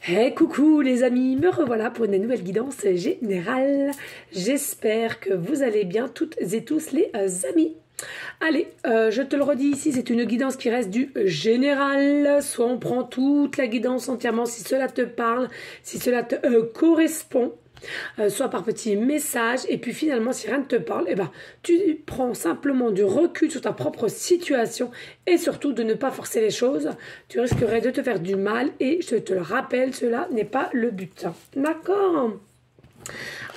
Hey coucou les amis, me revoilà pour une nouvelle guidance générale. J'espère que vous allez bien toutes et tous les amis. Allez, je te le redis ici, c'est une guidance qui reste du général. Soit on prend toute la guidance entièrement si cela te parle, si cela te correspond. Soit par petits messages, et puis finalement si rien ne te parle, eh ben, tu prends simplement du recul sur ta propre situation et surtout de ne pas forcer les choses. Tu risquerais de te faire du mal et je te le rappelle, cela n'est pas le but. D'accord?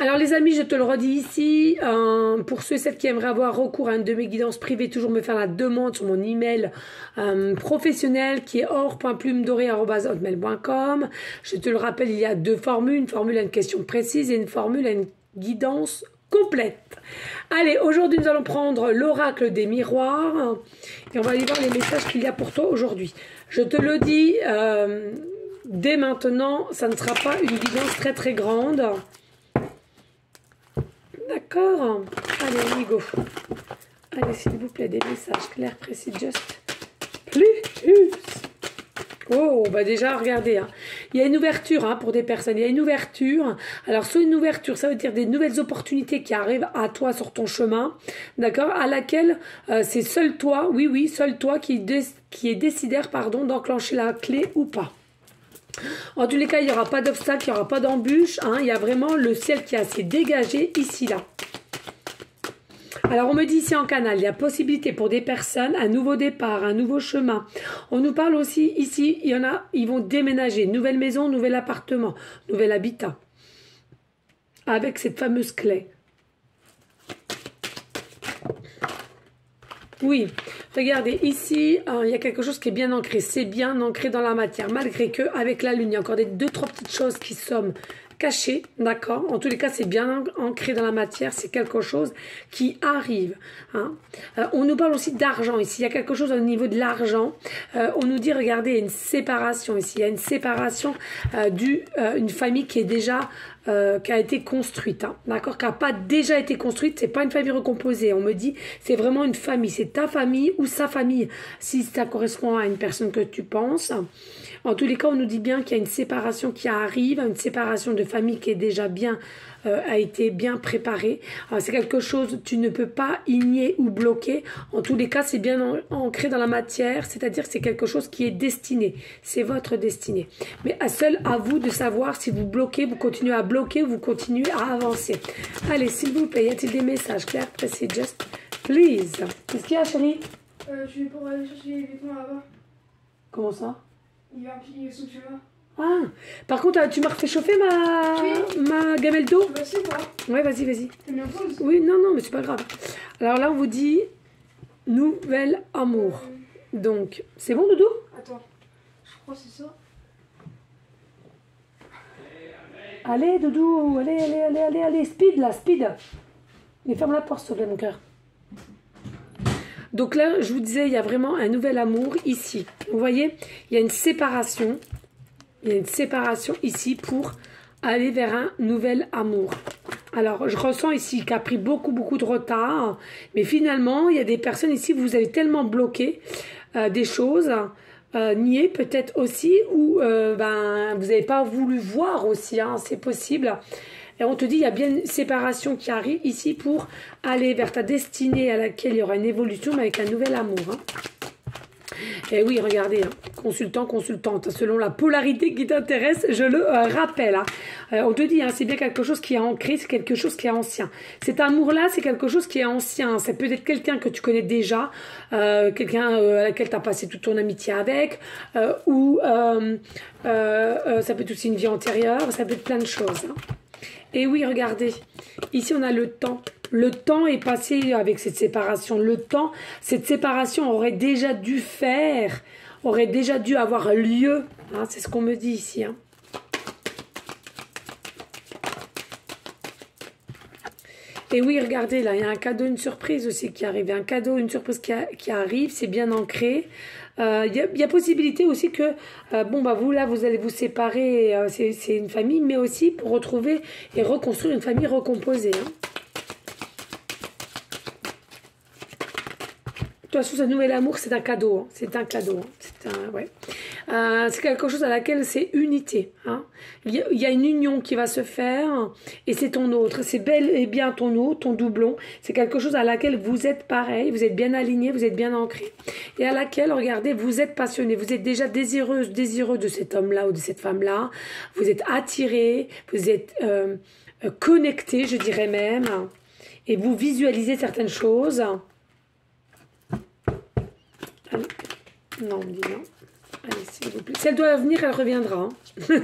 Alors les amis, je te le redis ici, pour ceux et celles qui aimeraient avoir recours à une de mes guidances privées, toujours me faire la demande sur mon email professionnel qui est or.plumedorée@hotmail.com. Je te le rappelle, il y a deux formules, une formule à une question précise et une formule à une guidance complète. Allez, aujourd'hui nous allons prendre l'oracle des miroirs et on va aller voir les messages qu'il y a pour toi aujourd'hui. Je te le dis dès maintenant, ça ne sera pas une guidance très grande. D'accord. Allez, on y go. Allez, s'il vous plaît, des messages clairs, précis, just plus. Oh, bah déjà, regardez, hein. Il y a une ouverture hein, pour des personnes. Il y a une ouverture. Alors, soit une ouverture, ça veut dire des nouvelles opportunités qui arrivent à toi sur ton chemin, d'accord, à laquelle c'est seul toi, oui, seul toi qui est décideur, pardon, d'enclencher la clé ou pas. En tous les cas, il n'y aura pas d'obstacle, il n'y aura pas d'embûche. Hein, il y a vraiment le ciel qui est assez dégagé ici, là. Alors, on me dit ici en canal, il y a possibilité pour des personnes, un nouveau départ, un nouveau chemin. On nous parle aussi ici, il y en a, ils vont déménager. Nouvelle maison, nouvel appartement, nouvel habitat. Avec cette fameuse clé. Oui, regardez, ici, il y a quelque chose qui est bien ancré. C'est bien ancré dans la matière, malgré que avec la lune, il y a encore deux, trois petites choses qui sont cachées, d'accord? En tous les cas, c'est bien ancré dans la matière. C'est quelque chose qui arrive. Hein. On nous parle aussi d'argent ici. Il y a quelque chose au niveau de l'argent. On nous dit, regardez, il y a une séparation ici. Il y a une séparation d'une famille qui est déjà... qui a été construite, hein, d'accord, qui n'a pas déjà été construite, c'est pas une famille recomposée, on me dit, c'est vraiment une famille, c'est ta famille ou sa famille, si ça correspond à une personne que tu penses. En tous les cas, on nous dit bien qu'il y a une séparation qui arrive, une séparation de famille qui est déjà bien, a été bien préparée. C'est quelque chose, tu ne peux pas igner ou bloquer. En tous les cas, c'est bien ancré dans la matière, c'est-à-dire que c'est quelque chose qui est destiné. C'est votre destinée. Mais seul à vous de savoir si vous bloquez, vous continuez à bloquer, vous continuez à avancer. Allez, s'il vous plaît, y a-t-il des messages clairs, précis, just please? Qu'est-ce qu'il y a, chérie? Je vais pour aller chercher les vêtements là-bas. Comment ça? Il y a un petit sous-chemin. Ah, par contre, tu m'as refait chauffer ma gamelle d'eau? Bah c'est quoi? Ouais, vas-y. T'es bien pause? Oui, non, mais c'est pas grave. Alors là, on vous dit nouvel amour. Donc, c'est bon, Doudou? Attends, je crois que c'est ça. Allez, Doudou, allez, speed, là, speed. Mais ferme la porte, s'il te plaît, mon cœur. Donc là, je vous disais, il y a vraiment un nouvel amour ici. Vous voyez, il y a une séparation. Il y a une séparation ici pour aller vers un nouvel amour. Alors, je ressens ici qu'il a pris beaucoup de retard. Mais finalement, il y a des personnes ici, vous avez tellement bloqué des choses, nié peut-être aussi, ou vous n'avez pas voulu voir aussi, hein, c'est possible. Et on te dit, il y a bien une séparation qui arrive ici pour aller vers ta destinée à laquelle il y aura une évolution, mais avec un nouvel amour. Hein. Et oui, regardez, hein, consultant, consultante, selon la polarité qui t'intéresse, je le rappelle. Hein. On te dit, hein, c'est bien quelque chose qui est ancré, c'est quelque chose qui est ancien. Cet amour-là, c'est quelque chose qui est ancien. Ça peut être quelqu'un que tu connais déjà, quelqu'un à laquelle tu as passé toute ton amitié avec, ou ça peut être aussi une vie antérieure, ça peut être plein de choses. Hein. Et oui, regardez, ici on a le temps. Le temps est passé avec cette séparation. Le temps, cette séparation aurait déjà dû avoir lieu. Hein, c'est ce qu'on me dit ici. Hein. Et oui, regardez, là, il y a un cadeau, une surprise aussi qui arrive. Un cadeau, une surprise qui arrive, c'est bien ancré. Il y a possibilité aussi que, vous là, vous allez vous séparer, c'est une famille, mais aussi pour retrouver et reconstruire une famille recomposée. Hein. De toute façon, ce nouvel amour, c'est un cadeau. Hein. C'est un cadeau. Hein. Ouais. C'est quelque chose à laquelle c'est unité. Hein. Il y a une union qui va se faire et c'est ton autre. C'est bel et bien ton autre, ton doublon. C'est quelque chose à laquelle vous êtes pareil, vous êtes bien aligné, vous êtes bien ancré. Et à laquelle, regardez, vous êtes passionné, vous êtes déjà désireuse, désireux de cet homme-là ou de cette femme-là. Vous êtes attiré, vous êtes connecté, je dirais même. Et vous visualisez certaines choses. Allez. Non, on me dit non. Allez, s'il vous plaît. Si elle doit venir, elle reviendra. Hein.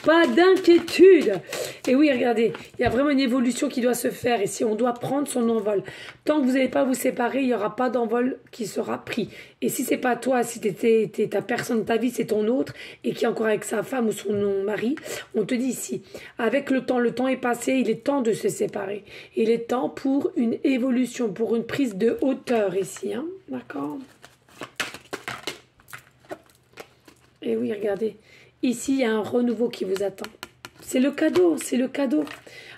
Pas d'inquiétude. Et oui, regardez, il y a vraiment une évolution qui doit se faire. Et si on doit prendre son envol, tant que vous n'allez pas vous séparer, il n'y aura pas d'envol qui sera pris. Et si c'est pas toi, si t'es ta personne de ta vie, c'est ton autre, et qui est encore avec sa femme ou son mari, on te dit ici, avec le temps est passé, il est temps de se séparer. Il est temps pour une évolution, pour une prise de hauteur ici. Hein. D'accord ? Et oui, regardez, ici, il y a un renouveau qui vous attend. C'est le cadeau, c'est le cadeau.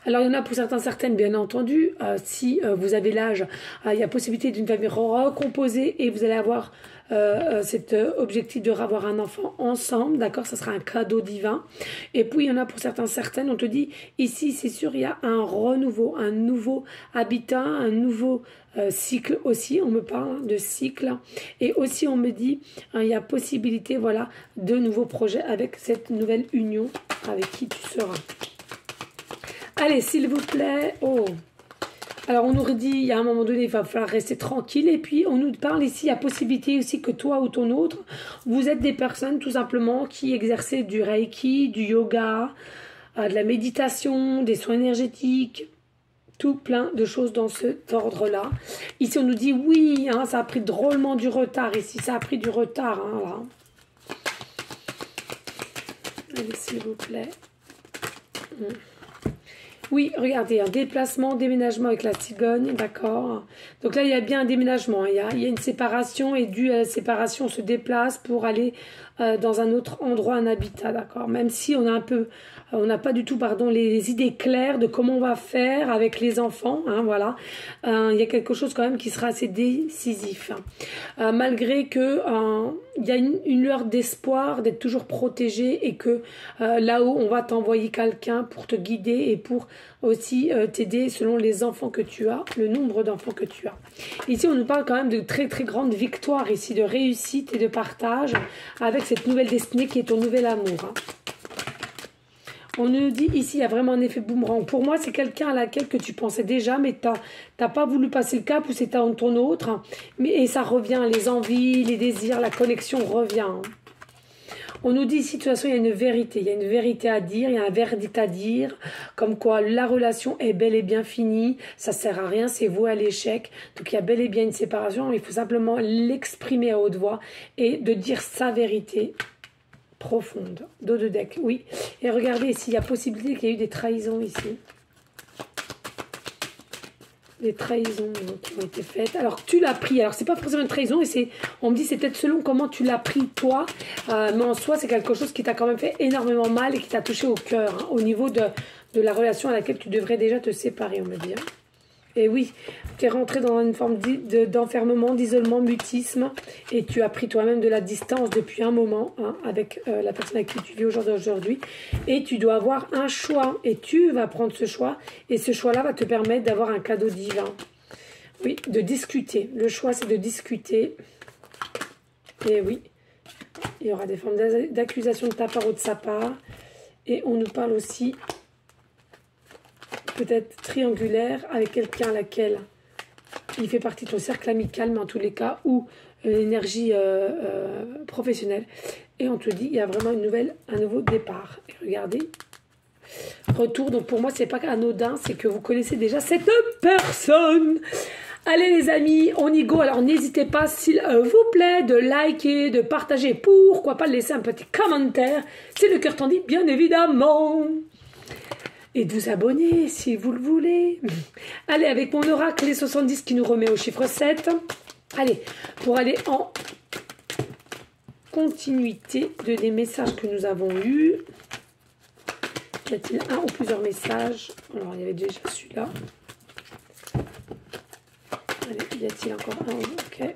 Alors, il y en a pour certaines, bien entendu. Si vous avez l'âge, il y a possibilité d'une famille recomposée et vous allez avoir cet objectif de avoir un enfant ensemble, d'accord? Ça sera un cadeau divin. Et puis, il y en a pour certaines, on te dit, ici, c'est sûr, il y a un renouveau, un nouveau habitat, un nouveau cycle aussi, on me parle de cycle. Et aussi, on me dit, il y a possibilité, voilà, de nouveaux projets avec cette nouvelle union avec qui tu seras. Allez, s'il vous plaît. Oh. Alors, on nous redit, il y a un moment donné, il va falloir rester tranquille. Et puis, on nous parle ici, il y a possibilité aussi que toi ou ton autre, vous êtes des personnes, tout simplement, qui exercez du Reiki, du yoga, de la méditation, des soins énergétiques, tout plein de choses dans cet ordre-là. Ici, on nous dit, oui, hein, ça a pris drôlement du retard. Ici, ça a pris du retard, hein, là. Allez, s'il vous plaît. Oui, regardez, un déplacement, déménagement avec la cigogne, d'accord. Donc là, il y a bien un déménagement, il y a une séparation et dû à la séparation, on se déplace pour aller dans un autre endroit, un habitat, d'accord. Même si on a un peu, on n'a pas du tout, pardon, les idées claires de comment on va faire avec les enfants, hein, voilà. Il y a quelque chose quand même qui sera assez décisif. Malgré que il y a une lueur d'espoir d'être toujours protégé et que là-haut, on va t'envoyer quelqu'un pour te guider et pour aussi t'aider selon les enfants que tu as, le nombre d'enfants que tu as. Ici, on nous parle quand même de très très grandes victoires ici, de réussite et de partage avec cette nouvelle destinée qui est ton nouvel amour. Hein. On nous dit ici, il y a vraiment un effet boomerang. Pour moi, c'est quelqu'un à laquelle que tu pensais déjà, mais tu n'as pas voulu passer le cap ou c'est ton autre. Hein. Et ça revient, les envies, les désirs, la connexion revient. Hein. On nous dit ici, de toute façon, il y a une vérité. Il y a une vérité à dire, il y a un verdict à dire. Comme quoi, la relation est bel et bien finie. Ça ne sert à rien, c'est voué à l'échec. Donc, il y a bel et bien une séparation. Il faut simplement l'exprimer à haute voix et de dire sa vérité profonde. Dos de deck, oui. Et regardez ici, il y a possibilité qu'il y ait eu des trahisons ici. Des trahisons qui ont été faites. Alors, tu l'as pris. Alors, c'est pas forcément une trahison. Et on me dit, c'est peut-être selon comment tu l'as pris, toi. Mais en soi, c'est quelque chose qui t'a quand même fait énormément mal et qui t'a touché au cœur. Hein, au niveau de la relation à laquelle tu devrais déjà te séparer, on me dit. Hein. Et oui, tu es rentré dans une forme d'enfermement, d'isolement, mutisme. Et tu as pris toi-même de la distance depuis un moment hein, avec la personne avec qui tu vis aujourd'hui. Et tu dois avoir un choix. Et tu vas prendre ce choix. Et ce choix-là va te permettre d'avoir un cadeau divin. Oui, de discuter. Le choix, c'est de discuter. Et oui, il y aura des formes d'accusation de ta part ou de sa part. Et on nous parle aussi peut-être triangulaire avec quelqu'un à laquelle il fait partie de ton cercle amical, mais en tous les cas, ou une énergie professionnelle. Et on te dit, il y a vraiment un nouveau départ. Et regardez, retour. Donc pour moi, c'est pas anodin, c'est que vous connaissez déjà cette personne. Allez les amis, on y go. Alors n'hésitez pas, s'il vous plaît, de liker, de partager. Pourquoi pas de laisser un petit commentaire. C'est le cœur tendu, bien évidemment. Et de vous abonner si vous le voulez. Allez, avec mon oracle, les 70 qui nous remet au chiffre 7. Allez, pour aller en continuité des messages que nous avons eus. Y a-t-il un ou plusieurs messages? Alors, il y avait déjà celui-là. Allez, y a-t-il encore un? Ok.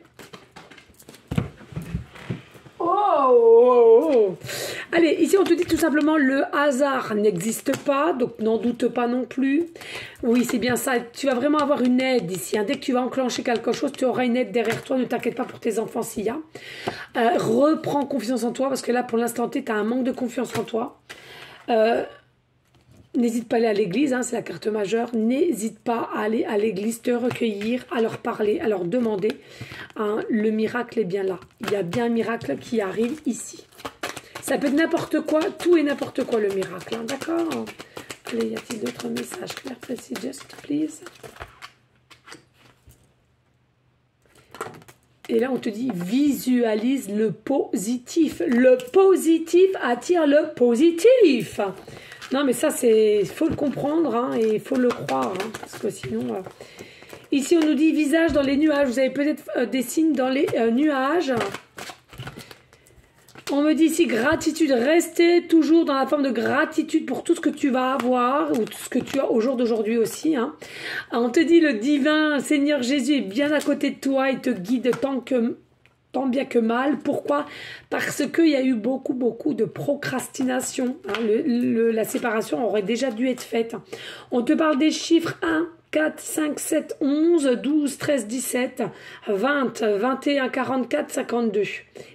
Oh, Oh. Allez, ici on te dit tout simplement le hasard n'existe pas, donc n'en doute pas non plus. Oui, c'est bien ça. Tu vas vraiment avoir une aide ici. Hein. Dès que tu vas enclencher quelque chose, tu auras une aide derrière toi. Ne t'inquiète pas pour tes enfants s'il y a. Reprends confiance en toi parce que là, pour l'instant, tu as un manque de confiance en toi. N'hésite pas à aller à l'église, hein, c'est la carte majeure. N'hésite pas à aller à l'église, te recueillir, à leur parler, à leur demander. Hein, le miracle est bien là. Il y a bien un miracle qui arrive ici. Ça peut être n'importe quoi, tout et n'importe quoi le miracle. Hein, d'accord? Allez, y a-t-il d'autres messages clairs, précis, just please? Et là, on te dit, visualise le positif. Le positif attire le positif. Non, mais ça, il faut le comprendre hein, et il faut le croire. Hein, parce que sinon... Ici, on nous dit visage dans les nuages. Vous avez peut-être des signes dans les nuages. On me dit ici gratitude. Restez toujours dans la forme de gratitude pour tout ce que tu vas avoir ou tout ce que tu as au jour d'aujourd'hui aussi. Hein. On te dit le divin Seigneur Jésus est bien à côté de toi et te guide tant bien que mal. Pourquoi? Parce qu'il y a eu beaucoup de procrastination. Hein. La séparation aurait déjà dû être faite. On te parle des chiffres 1, 4, 5, 7, 11, 12, 13, 17, 20, 21, 44, 52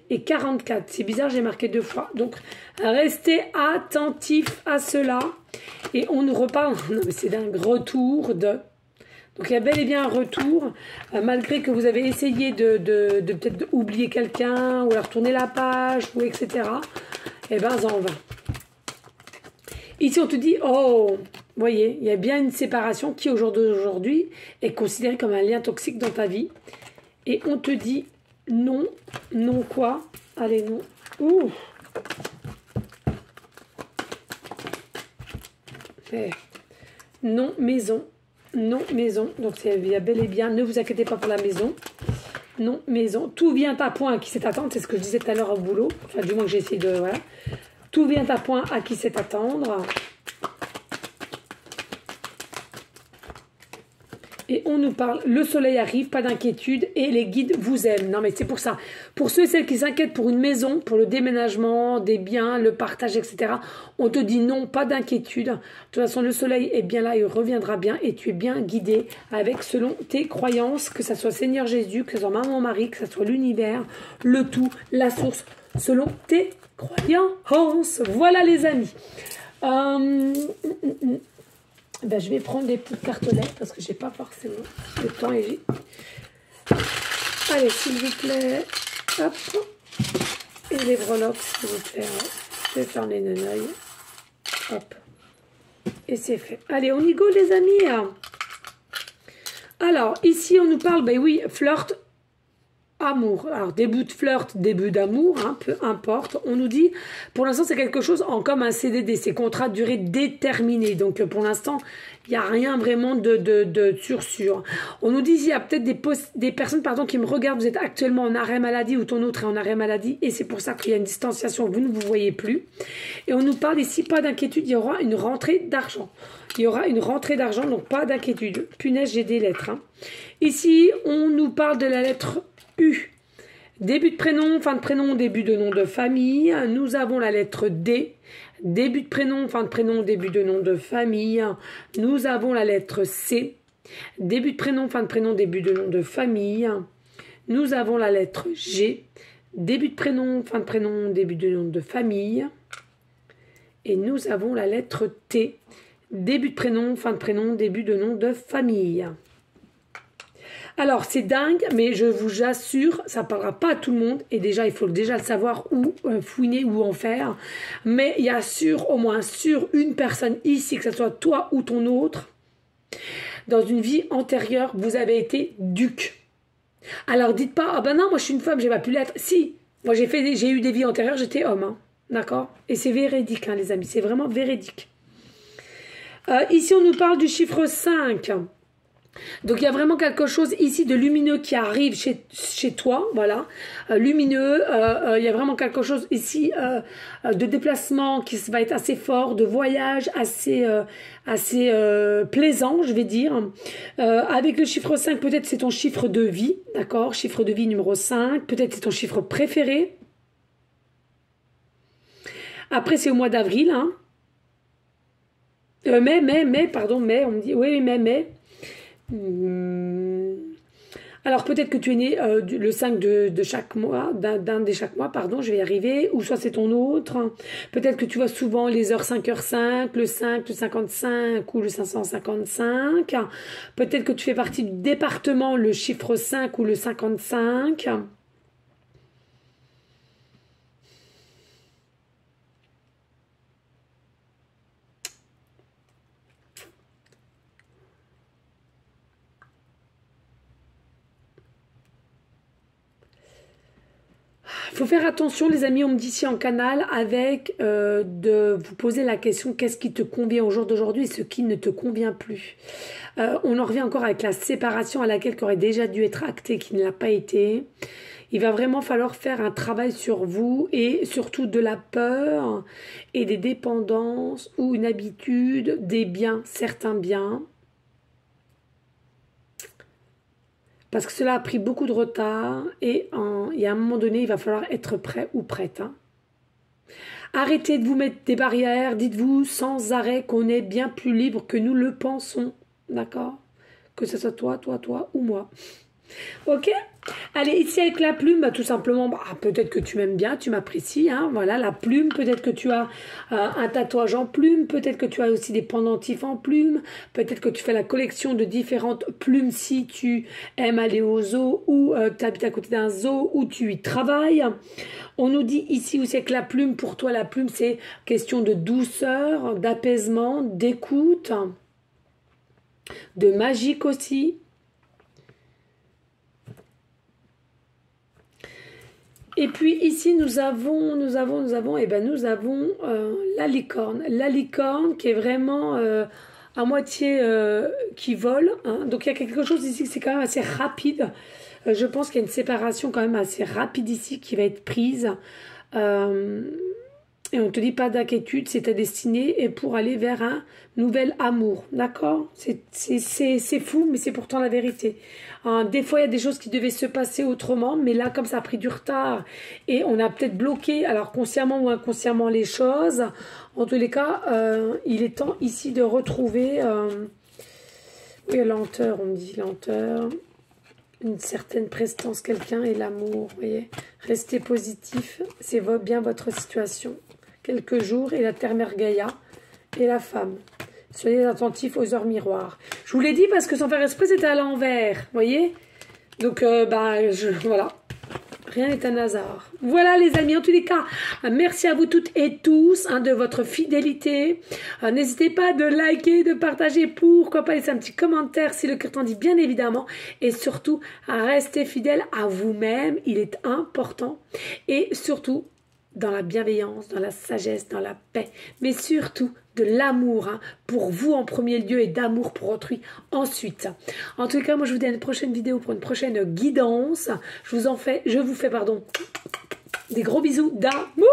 et 44. C'est bizarre, j'ai marqué 2 fois. Donc, restez attentifs à cela. Et on nous reparle, non mais c'est d'un retour de... Donc il y a bel et bien un retour, malgré que vous avez essayé de peut-être oublier quelqu'un, ou alors tourner la page, ou etc. Eh bien, ça en va. Ici, on te dit, oh, vous voyez, il y a bien une séparation qui, au jour d'aujourd'hui, est considérée comme un lien toxique dans ta vie. Et on te dit, non, non quoi? Allez, non. Ouh. Eh. Non, maison. Non, maison. Donc, il y a bel et bien, ne vous inquiétez pas pour la maison. Non, maison. Tout vient à point à qui sait attendre. C'est ce que je disais tout à l'heure au boulot. Enfin, du moins que j'ai essayé de... Voilà. Tout vient à point à qui sait attendre. Et on nous parle, le soleil arrive, pas d'inquiétude, et les guides vous aiment. Non mais c'est pour ça. Pour ceux et celles qui s'inquiètent pour une maison, pour le déménagement, des biens, le partage, etc. On te dit non, pas d'inquiétude. De toute façon, le soleil est bien là, il reviendra bien, et tu es bien guidé avec selon tes croyances, que ce soit Seigneur Jésus, que ce soit Maman Marie, que ce soit l'univers, le tout, la source, selon tes croyances. Voilà les amis. Ben, je vais prendre des petites cartelettes parce que j'ai pas forcément le temps et j'ai... Allez, s'il vous plaît. Hop. Et les breloques, s'il vous plaît. Je vais faire les neneuils. Hop. Et c'est fait. Allez, on y go, les amis. Alors, ici, on nous parle, ben oui, flirt, amour. Alors, début de flirt, début d'amour, hein, peu importe. On nous dit, pour l'instant, c'est quelque chose en comme un CDD, c'est contrat de durée déterminée. Donc, pour l'instant, il n'y a rien vraiment de sûr. On nous dit, il y a peut-être des personnes qui me regardent, vous êtes actuellement en arrêt maladie ou ton autre est en arrêt maladie et c'est pour ça qu'il y a une distanciation, vous ne vous voyez plus. Et on nous parle ici, pas d'inquiétude, il y aura une rentrée d'argent. Il y aura une rentrée d'argent, donc pas d'inquiétude. Punaise, j'ai des lettres. Hein. Ici, on nous parle de la lettre U. Début de prénom, fin de prénom, début de nom de famille. Nous avons la lettre D. Début de prénom, fin de prénom, début de nom de famille. Nous avons la lettre C. Début de prénom, fin de prénom, début de nom de famille. Nous avons la lettre G. Début de prénom, fin de prénom, début de nom de famille. Et nous avons la lettre T. Début de prénom, fin de prénom, début de nom de famille. Alors, c'est dingue, mais je vous assure, ça ne parlera pas à tout le monde. Et déjà, il faut déjà le savoir où fouiner, où en faire. Mais il y a au moins une personne ici, que ce soit toi ou ton autre, dans une vie antérieure, vous avez été duc. Alors, dites pas, ah ben non, moi je suis une femme, j'ai pas pu l'être. Si, moi j'ai eu des vies antérieures, j'étais homme. Hein, d'accord? Et c'est véridique, hein, les amis, c'est vraiment véridique. Ici, on nous parle du chiffre 5. Donc il y a vraiment quelque chose ici de lumineux qui arrive chez toi, voilà, lumineux, il y a vraiment quelque chose ici de déplacement qui va être assez fort, de voyage assez plaisant, je vais dire. Avec le chiffre 5, peut-être c'est ton chiffre de vie, d'accord, chiffre de vie numéro 5, peut-être c'est ton chiffre préféré. Après, c'est au mois d'avril. Hein. Mai, pardon, mai, on me dit. Oui, mai. Alors peut-être que tu es né le 5 de chaque mois, d'un des chaque mois, pardon, je vais y arriver, ou soit c'est ton autre. Peut-être que tu vois souvent les heures 5h05, le 5, le 55 ou le 555. Peut-être que tu fais partie du département, le chiffre 5 ou le 55. Il faut faire attention, les amis, on me dit ici en canal, avec de vous poser la question qu'est-ce qui te convient au jour d'aujourd'hui et ce qui ne te convient plus. On en revient encore avec la séparation à laquelle qui aurait déjà dû être actée, qui ne l'a pas été. Il va vraiment falloir faire un travail sur vous et surtout de la peur et des dépendances ou une habitude, des biens, certains biens. Parce que cela a pris beaucoup de retard et il y a un moment donné, il va falloir être prêt ou prête. Hein. Arrêtez de vous mettre des barrières, dites-vous sans arrêt qu'on est bien plus libre que nous le pensons. D'accord? Que ce soit toi ou moi. Ok? Allez, ici avec la plume, bah, tout simplement, bah, peut-être que tu m'aimes bien, tu m'apprécies, hein, voilà, la plume, peut-être que tu as un tatouage en plume, peut-être que tu as aussi des pendentifs en plume, peut-être que tu fais la collection de différentes plumes si tu aimes aller au zoo ou tu habites à côté d'un zoo ou tu y travailles. On nous dit ici aussi avec la plume, pour toi la plume c'est question de douceur, d'apaisement, d'écoute, de magique aussi. Et puis ici nous avons la licorne. La licorne qui est vraiment à moitié qui vole. Hein. Donc il y a quelque chose ici qui c'est quand même assez rapide. Je pense qu'il y a une séparation quand même assez rapide ici qui va être prise. Et on ne te dit pas d'inquiétude, c'est ta destinée et pour aller vers un nouvel amour. D'accord? C'est fou, mais c'est pourtant la vérité. Des fois, il y a des choses qui devaient se passer autrement, mais là, comme ça a pris du retard et on a peut-être bloqué, alors consciemment ou inconsciemment, les choses. En tous les cas, il est temps ici de retrouver... oui, lenteur, on me dit lenteur. Une certaine prestance, quelqu'un et l'amour, vous voyez. Restez positif, c'est bien votre situation. Quelques jours et la terre-mère Gaïa et la femme. Soyez attentifs aux heures miroirs. Je vous l'ai dit parce que sans faire exprès, c'était à l'envers, vous voyez. Donc, voilà. Rien n'est un hasard. Voilà les amis, en tous les cas, merci à vous toutes et tous de votre fidélité. N'hésitez pas de liker, de partager, pourquoi pas laisser un petit commentaire si le cœur t'en dit bien évidemment. Et surtout, restez fidèle à vous-même, il est important. Et surtout, dans la bienveillance, dans la sagesse, dans la paix, mais surtout de l'amour pour vous en premier lieu et d'amour pour autrui ensuite. En tout cas, moi je vous dis à une prochaine vidéo pour une prochaine guidance. Je vous fais des gros bisous d'amour.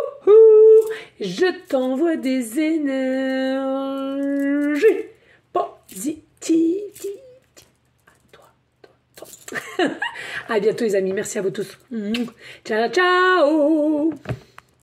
Je t'envoie des énergies positives. À toi. À bientôt les amis, merci à vous tous. Ciao, ciao.